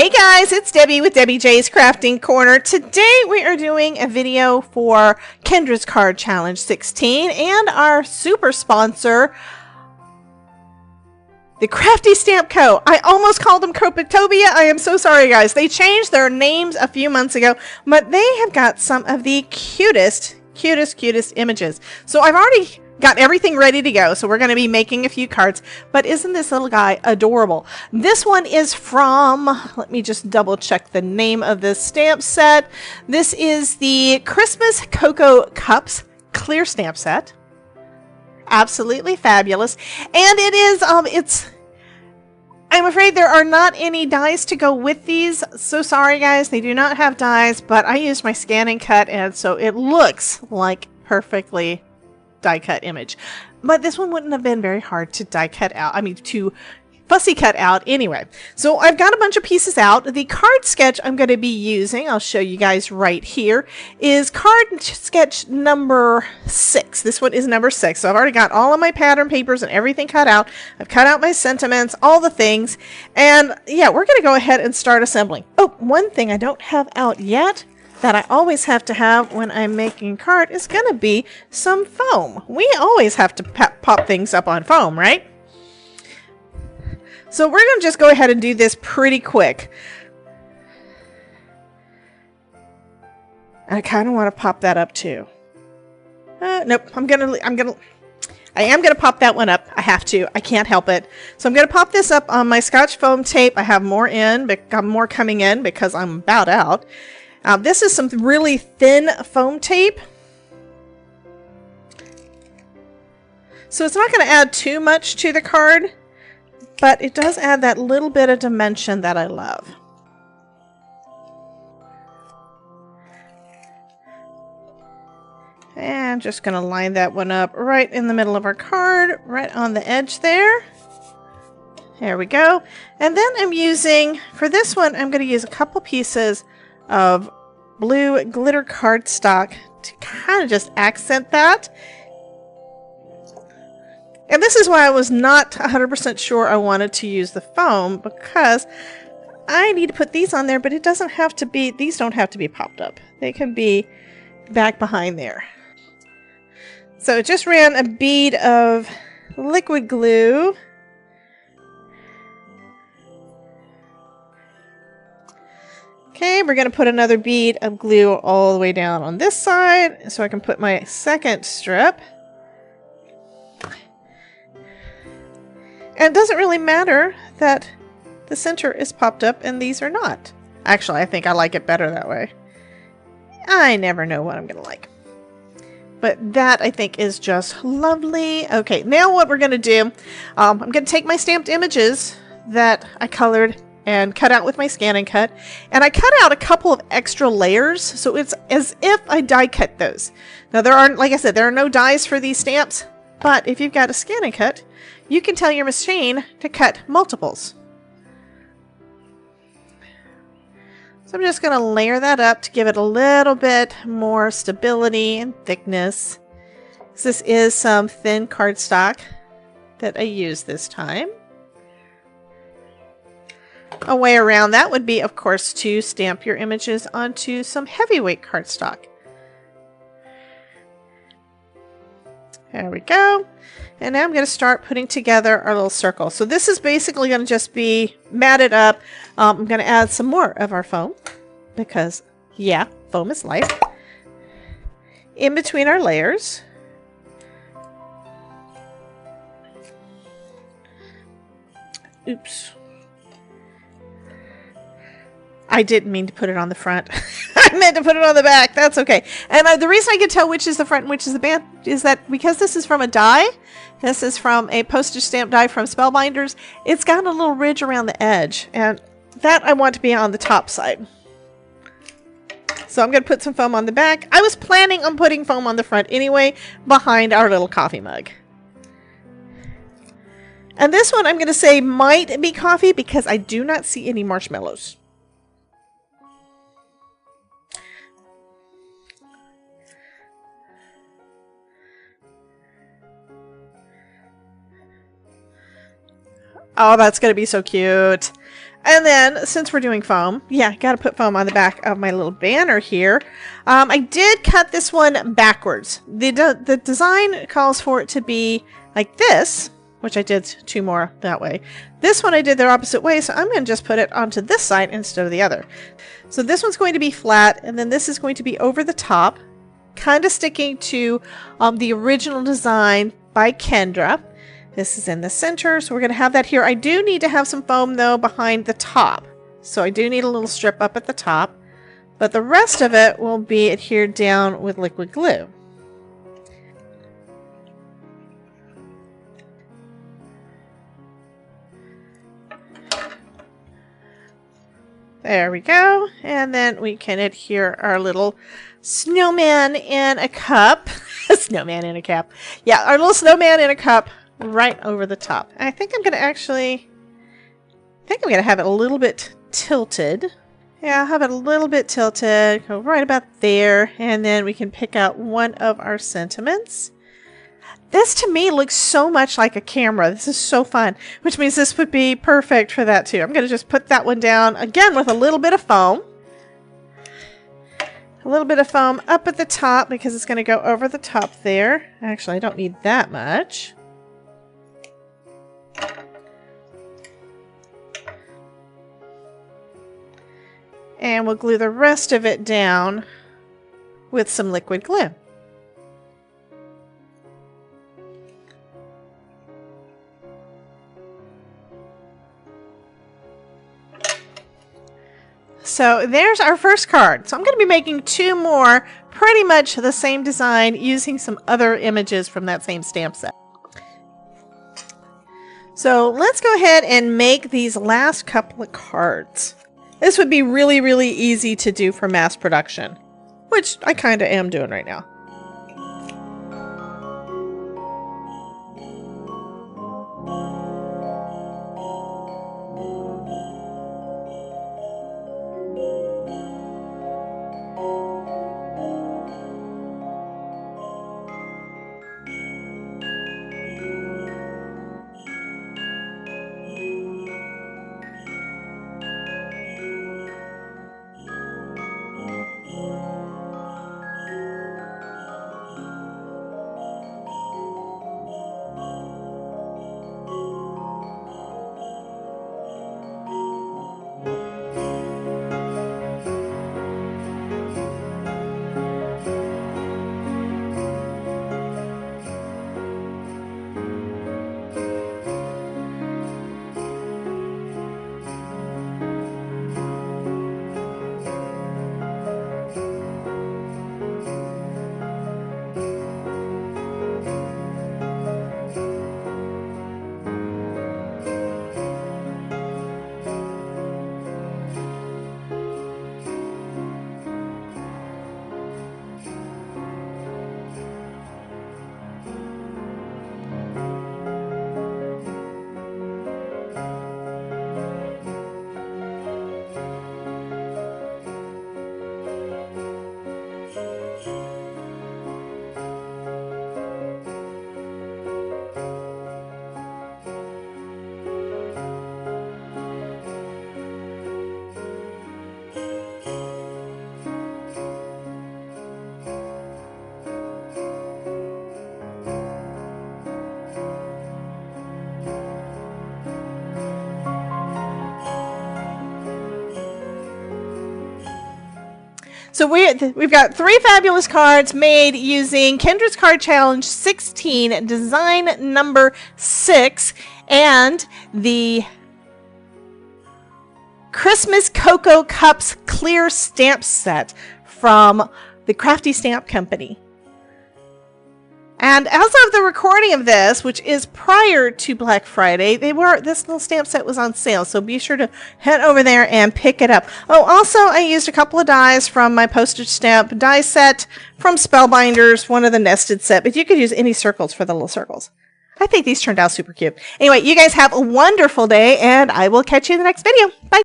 Hey guys, it's Debbie with Debbie J's Crafting Corner. Today we are doing a video for Kendra's Card Challenge 16 and our super sponsor, the Crafty Stamp Co. I almost called them Cropitopia. I am so sorry guys. They changed their names a few months ago, but they have got some of the cutest images. So I've already got everything ready to go, so we're going to be making a few cards. But isn't this little guy adorable? This one is from, let me just double check the name of this stamp set. This is the Christmas Cocoa Cups clear stamp set. Absolutely fabulous. And it is I'm afraid there are not any dies to go with these. So sorry guys, they do not have dies, but I used my scan and cut, and so it looks like perfectly die cut image. But this one wouldn't have been very hard to die cut out. I mean, to fussy cut out anyway. So I've got a bunch of pieces out. The card sketch I'm going to be using, I'll show you guys right here, is card sketch number 6. This one is number 6. So I've already got all of my pattern papers and everything cut out. I've cut out my sentiments, all the things. And yeah, we're going to go ahead and start assembling. Oh, one thing I don't have out yet that I always have to have when I'm making card is going to be some foam. We always have to pop things up on foam, right? So we're going to just go ahead and do this pretty quick. I kind of want to pop that up too. Nope, I am gonna pop that one up. I have to. I can't help it. So I'm gonna pop this up on my Scotch foam tape. I have more coming in because I'm about out. This is some really thin foam tape. So it's not going to add too much to the card, but it does add that little bit of dimension that I love. And I'm just going to line that one up right in the middle of our card, right on the edge there. There we go. And then I'm using, for this one, I'm going to use a couple pieces of blue glitter cardstock to kind of just accent that. And this is why I was not 100% sure I wanted to use the foam, because I need to put these on there, but it doesn't have to be, these don't have to be popped up. They can be back behind there. So it just ran a bead of liquid glue. Okay, we're going to put another bead of glue all the way down on this side so I can put my second strip. And it doesn't really matter that the center is popped up and these are not. Actually, I think I like it better that way. I never know what I'm going to like. But that, I think, is just lovely. Okay, now what we're going to do, I'm going to take my stamped images that I colored and cut out with my scan and cut. And I cut out a couple of extra layers, so it's as if I die cut those. Now there aren't, like I said, there are no dies for these stamps, but if you've got a scan and cut, you can tell your machine to cut multiples. So I'm just going to layer that up to give it a little bit more stability and thickness. This is some thin cardstock that I used this time. A way around that would be, of course, to stamp your images onto some heavyweight cardstock. There we go. And now I'm going to start putting together our little circle. So this is basically going to just be matted up. I'm going to add some more of our foam because, yeah, foam is life. In between our layers. Oops. I didn't mean to put it on the front. I meant to put it on the back. That's okay. And the reason I can tell which is the front and which is the back is that because this is from a die, this is from a postage stamp die from Spellbinders, it's got a little ridge around the edge. And that I want to be on the top side. So I'm going to put some foam on the back. I was planning on putting foam on the front anyway, behind our little coffee mug. And this one I'm going to say might be coffee because I do not see any marshmallows. Oh, that's going to be so cute. And then, since we're doing foam, yeah, got to put foam on the back of my little banner here. I did cut this one backwards. The design calls for it to be like this, which I did 2 more that way. This one I did the opposite way, so I'm going to just put it onto this side instead of the other. So this one's going to be flat, and then this is going to be over the top, kind of sticking to the original design by Kendra. This is in the center, so we're going to have that here. I do need to have some foam, though, behind the top. So I do need a little strip up at the top, but the rest of it will be adhered down with liquid glue. There we go. And then we can adhere our little snowman in a cup. Snowman in a cap. Yeah, our little snowman in a cup right over the top. I think I'm going to have it a little bit tilted. Yeah, I'll have it a little bit tilted. Go right about there. And then we can pick out one of our sentiments. This to me looks so much like a camera. This is so fun, which means this would be perfect for that too. I'm going to just put that one down again with a little bit of foam. A little bit of foam up at the top because it's going to go over the top there. Actually, I don't need that much. And we'll glue the rest of it down with some liquid glue. So there's our first card. So I'm going to be making 2 more, pretty much the same design, using some other images from that same stamp set. So let's go ahead and make these last couple of cards. This would be really, really easy to do for mass production, which I kind of am doing right now. So we've got 3 fabulous cards made using Kendra's Card Challenge 16, design number 6, and the Christmas Cocoa Cups clear stamp set from the Crafty Stamp Company. And as of the recording of this, which is prior to Black Friday, this little stamp set was on sale, so be sure to head over there and pick it up. Oh, also, I used a couple of dies from my postage stamp die set from Spellbinders, one of the nested set, but you could use any circles for the little circles. I think these turned out super cute. Anyway, you guys have a wonderful day, and I will catch you in the next video. Bye!